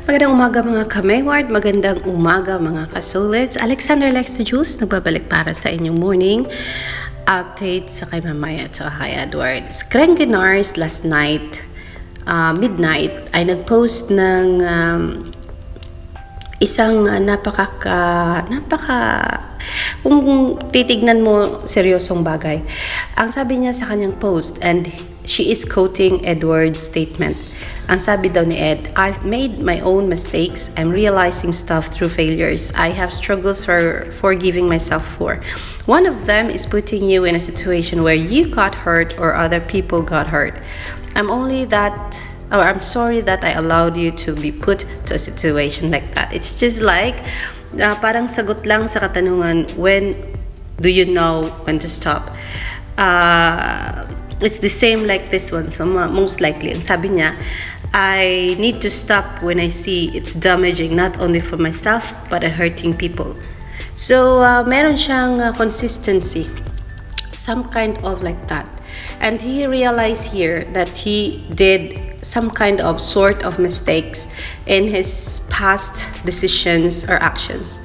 Magandang umaga mga ka-Mayward, magandang umaga mga kasolits. Alexander Lex the Juice, nagbabalik para sa inyong morning update sa kay Maymay at sa kay Edward. Skrengenars last night, midnight, ay nag-post ng isang kung titignan mo, seryosong bagay. Ang sabi niya sa kanyang post, and she is quoting Edward's statement. Ang sabi daw ni Ed, I've made my own mistakes. I'm realizing stuff through failures. I have struggles for forgiving myself for. One of them is putting you in a situation where you got hurt or other people got hurt. I'm sorry that I allowed you to be put to a situation like that. It's just like, parang sagot lang sa katanungan, when do you know when to stop? It's the same like this one. So most likely, ang sabi niya, I need to stop when I see it's damaging not only for myself but hurting people. So meron siyang consistency, some kind of like that. And he realized here that he did some kind of sort of mistakes in his past decisions or actions.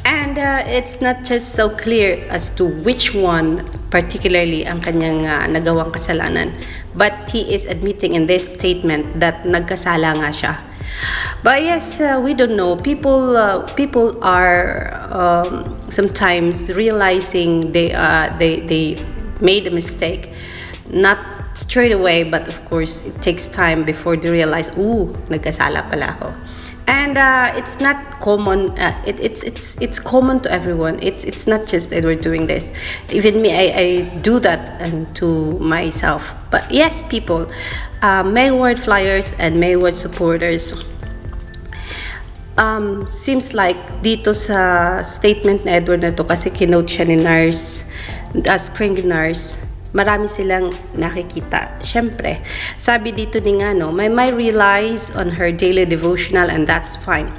And it's not just so clear as to which one particularly ang kanyang nagawang kasalanan. But he is admitting in this statement that nagkasala nga siya. But yes, we don't know. People are sometimes realizing they made a mistake. Not straight away, but of course, it takes time before they realize, nagkasala pala ako. And it's not common. It's common to everyone. It's not just Edward doing this. Even me, I do that to myself. But yes, people, Mayward flyers and Mayward supporters. Seems like dito sa statement ni Edward na to, kasi kinote siya ni Nars, Skrengenars, marami silang nakikita. Siyempre, sabi dito ni Maymay relies on her daily devotional and that's fine.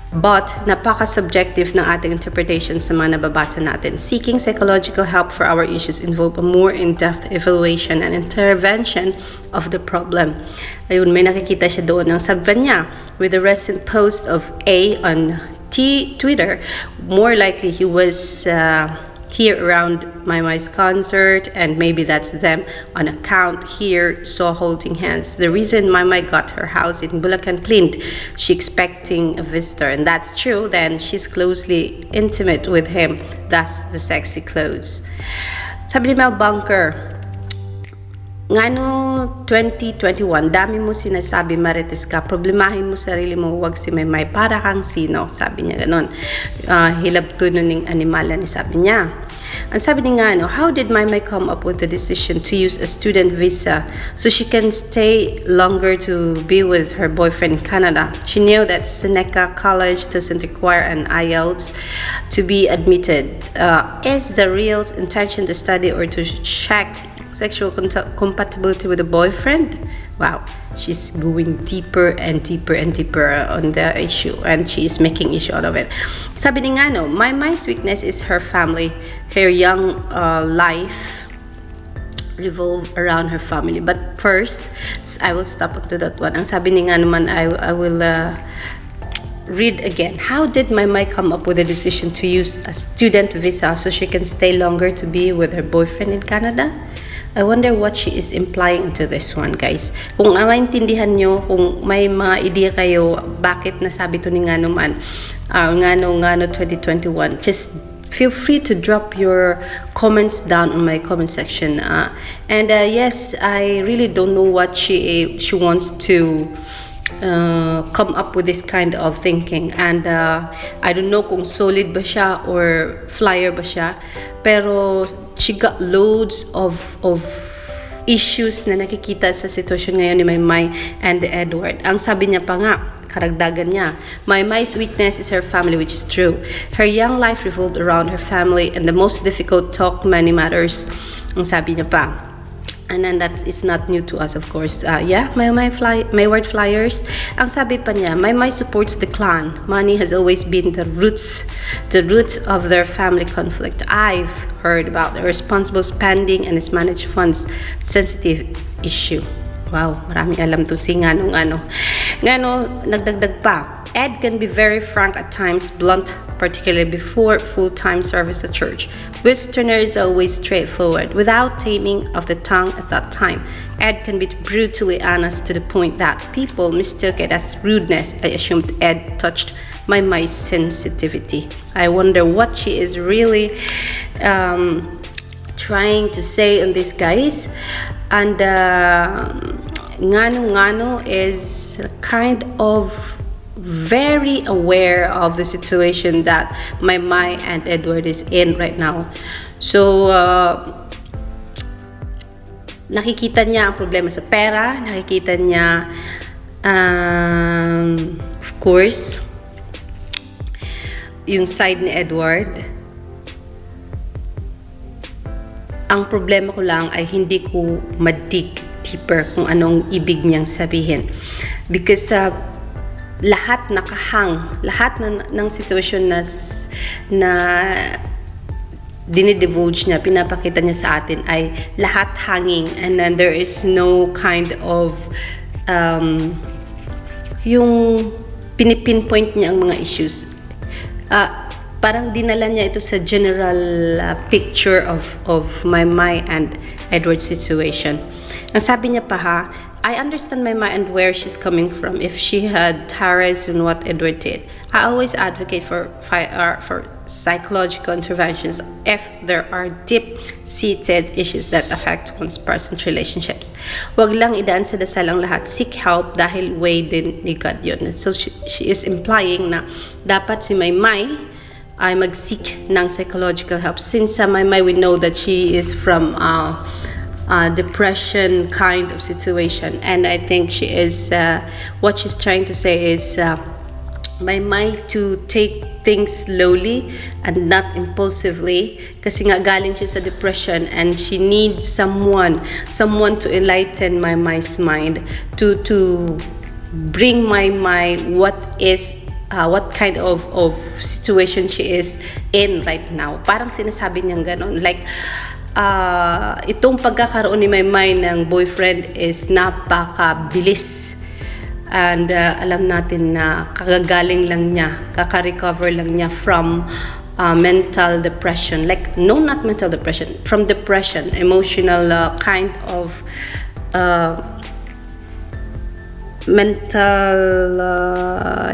But, napaka-subjective ng ating interpretation sa mga nababasa natin. Seeking psychological help for our issues involve a more in-depth evaluation and intervention of the problem. Ayun, may nakikita siya doon. Ang sabi niya, with the recent post of A on Twitter, more likely he was here around Maymay's concert, and maybe that's them on account here, saw holding hands. The reason Maymay got her house in Bulacan cleaned, she expecting a visitor, and that's true. Then she's closely intimate with him, thus the sexy clothes. Sabi ni Mel Bunker, ngano 2021, dami mo sinasabi marites ka, problemahin mo sarili mo, wag si Maymay, para kang sino, sabi niya ganon. Hilab tuno ning animala ni sabi niya. Ang sabi niya how did Maymay come up with the decision to use a student visa so she can stay longer to be with her boyfriend in Canada? She knew that Seneca College doesn't require an IELTS to be admitted. Is the real intention to study or to check sexual compatibility with a boyfriend? Wow, she's going deeper and deeper and deeper on the issue, and she is making issue out of it. Sabi ni Maymay's weakness is her family. Her young life revolve around her family. But first, I will stop to that one. Ang sabi ni naman, I will read again. How did Maymay come up with a decision to use a student visa so she can stay longer to be with her boyfriend in Canada? I wonder what she is implying to this one, guys. Kung maintindihan nyo, kung may mga idea kayo, bakit nasabi to ni Ngano 2021, just feel free to drop your comments down on my comment section. And yes, I really don't know what she wants to come up with this kind of thinking, and I don't know kung solid ba siya or flyer ba siya, pero she got loads of issues na nakikita sa sitwasyon ngayon ni Maymay and Edward. Ang sabi niya pa nga, karagdagan niya, Maymay's weakness is her family, which is true. Her young life revolved around her family, and the most difficult talk many matters. Ang sabi niya pa. And then that is not new to us, of course. Mayward flyers. Ang sabi pa niya, Maymay supports the clan. Money has always been the root of their family conflict. I've heard about the responsible spending and mismanaged funds, sensitive issue. Wow, maraming alam to si Ngano. Nagdagdag pa. Ed can be very frank at times, blunt, particularly before full-time service at church. Westerner is always straightforward, without taming of the tongue at that time. Ed can be brutally honest to the point that people mistook it as rudeness. I assumed Ed touched Maymay's sensitivity. I wonder what she is really trying to say on this, guys. And Ngano is kind of very aware of the situation that Maymay and Edward is in right now. So, nakikita niya ang problema sa pera, nakikita niya, of course, yung side ni Edward. Ang problema ko lang ay hindi ko ma-dig deeper kung anong ibig niyang sabihin. Because lahat nakahang, lahat ng sitwasyon na dinidivulge niya, pinapakita niya sa atin ay lahat hanging, and then there is no kind of yung pinipinpoint niya ang mga issues. Parang dinala niya ito sa general picture of Maymay and Edward's situation. Ang sabi niya pa I understand Maymay and where she's coming from if she had ties in what Edward did. I always advocate for psychological interventions if there are deep-seated issues that affect one's personal relationships. Wag lang idaan sa dasal ang lahat. Seek help dahil way din ni God yun. So she is implying na dapat si Maymay ay mag-seek ng psychological help. Since sa Maymay, we know that she is from depression kind of situation, and I think she is what she's trying to say is Maymay to take things slowly and not impulsively, kasi nga galing siya sa depression and she needs someone to enlighten Maymay's mind to bring Maymay what kind of situation she is in right now. Parang sinasabi niyang ganon, like itong pagkakaroon ni Maymay ng boyfriend is napakabilis, and alam natin na kagagaling lang niya, kaka-recover lang niya from mental depression, like not mental depression, from depression, emotional kind of mental,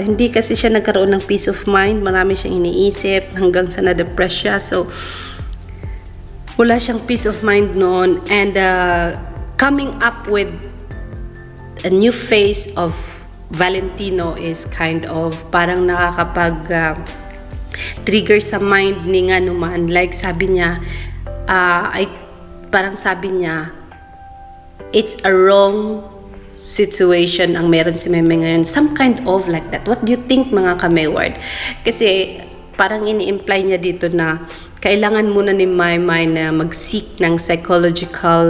hindi kasi siya nagkaroon ng peace of mind, marami siyang iniisip hanggang sa na-depress siya. So wala siyang peace of mind noon, and coming up with a new face of Valentino is kind of parang nakakapag trigger sa mind ni nga naman. Like sabi niya, parang sabi niya, it's a wrong situation ang meron si Maymay ngayon. Some kind of like that. What do you think, mga ka-Mayward? Kasi parang ini-imply niya dito na kailangan muna ni Maymay na mag-seek ng psychological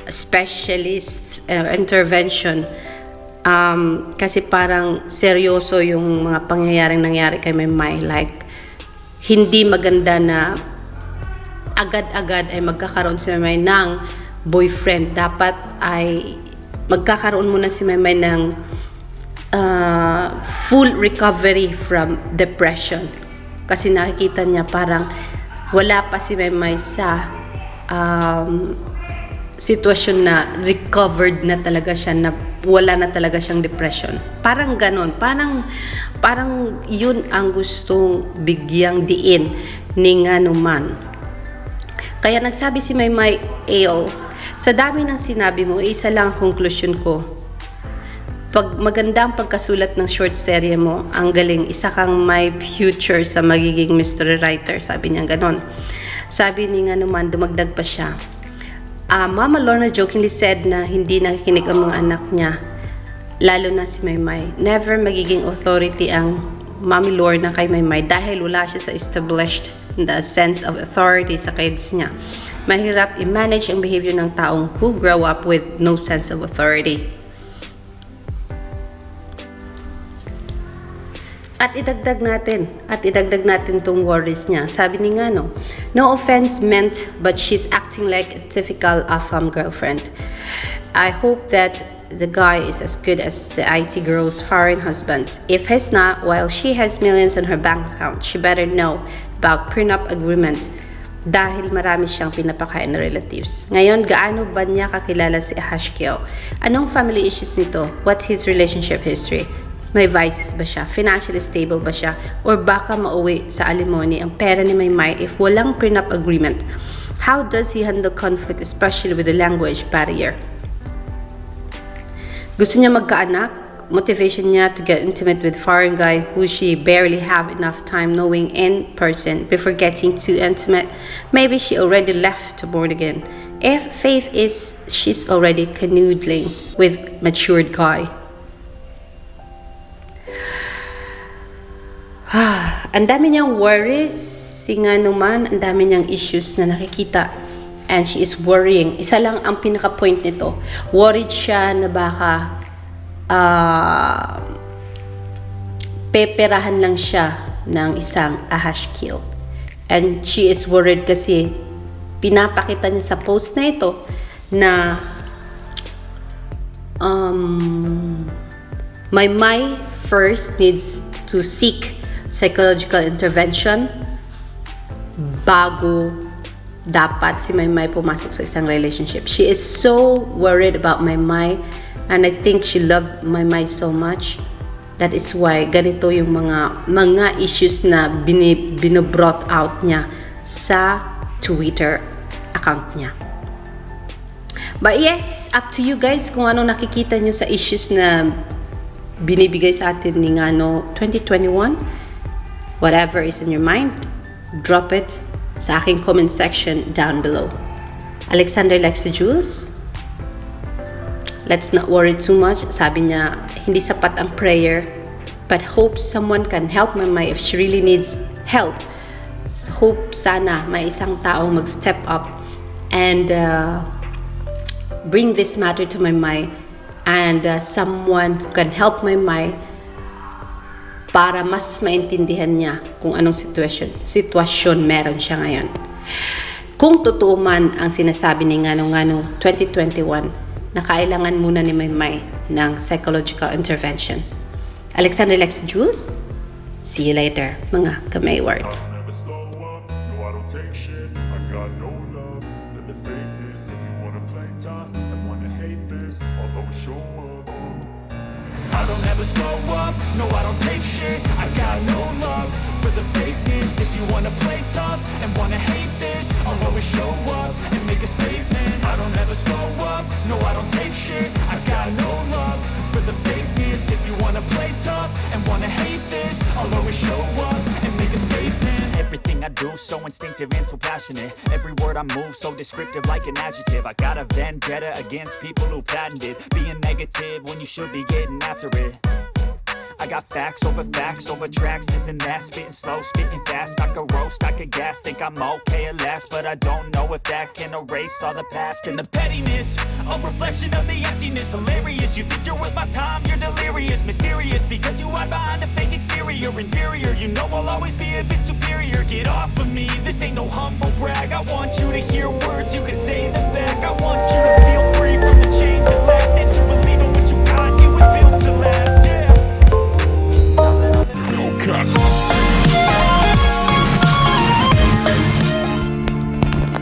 specialist intervention, kasi parang seryoso yung mga pangyayaring nangyari kay Maymay. Like hindi maganda na agad-agad ay magkakaroon si Maymay ng boyfriend. Dapat ay magkakaroon muna si Maymay ng full recovery from depression. Kasi nakikita niya parang wala pa si Maymay sa sitwasyon na recovered na talaga siya, na wala na talaga siyang depression. Parang ganon. Parang yun ang gustong bigyang diin ni nga naman. Kaya nagsabi si Maymay, sa dami ng sinabi mo, isa lang ang conclusion ko. Pag maganda ang pagkasulat ng short serye mo, ang galing, isa kang may future sa magiging mystery writer. Sabi niya ganon. Sabi ni nga naman, dumagdag pa siya. Mama Lorna jokingly said na hindi nakikinig ang mga anak niya, lalo na si Maymay. Never magiging authority ang Mami Lorna kay Maymay dahil wala siya sa established the sense of authority sa kids niya. Mahirap i-manage ang behavior ng taong who grow up with no sense of authority. At idagdag natin tong worries niya. Sabi ni nga no offense meant, but she's acting like a typical AFAM girlfriend. I hope that the guy is as good as the IT girl's foreign husbands. If he's not, while she has millions on her bank account, she better know about prenup agreement dahil marami siyang pinapakain na relatives. Ngayon, gaano ba niya kakilala si Hashkiel? Anong family issues nito? What's his relationship history? May vices ba siya? Financially stable ba siya? Or baka mauwi sa alimony ang pera ni Maymay if walang prenup agreement? How does he handle conflict, especially with the language barrier? Gusto niya magkaanak, motivation niya to get intimate with foreign guy who she barely have enough time knowing in person before getting too intimate. Maybe she already left to born again. If faith is she's already canoodling with matured guy. Ang dami niyang worries, singa naman, ang dami niyang issues na nakikita. And she is worrying. Isa lang ang pinaka-point nito. Worried siya na baka peperahan lang siya ng isang Hashkiel. And she is worried kasi pinapakita niya sa post na ito na Maymay first needs to seek psychological intervention bago dapat si Maymay pumasok sa isang relationship. She is so worried about Maymay, and I think she loved Maymay so much. That is why ganito yung mga issues na binobrought out niya sa Twitter account niya. But yes, up to you guys kung ano nakikita nyo sa issues na binibigay sa atin ni 2021. Whatever is in your mind, drop it sa aking comment section down below. Alexander likes the Jules. Let's not worry too much. Sabi niya, hindi sapat ang prayer, but hope someone can help Maymay if she really needs help. Hope sana may isang taong mag-step up and bring this matter to Maymay, and someone who can help Maymay para mas maintindihan niya kung anong sitwasyon meron siya ngayon. Kung totoo man ang sinasabi ni Ngano 2021 na kailangan muna ni Maymay ng psychological intervention. Alexander Lex Jules, see you later, mga Kamayward. I don't ever slow up, no I don't take shit. I got no love for the fakeness. If you wanna play tough and wanna hate this, I'll always show up and make a statement. I don't ever slow up, no I don't take shit. I got no love for the fakeness. If you wanna play tough and wanna hate this, I'll always show up and make a statement. Everything I do so instinctive and so passionate. Every word I move so descriptive like an adjective. I got a vendetta against people who patented being negative when you should be getting after it. I got facts over tracks, this and that. Spitting slow, spitting fast. I could roast, I could gas. Think I'm okay at last, but I don't know if that can erase all the past. And the pettiness, a reflection of the emptiness. Hilarious, you think you're worth my time, you're delirious. Mysterious, because you hide behind a fake exterior. Inferior, you know I'll always be a bit superior. Get off of me, this ain't no humble brag. I want you to hear words, you can say them back.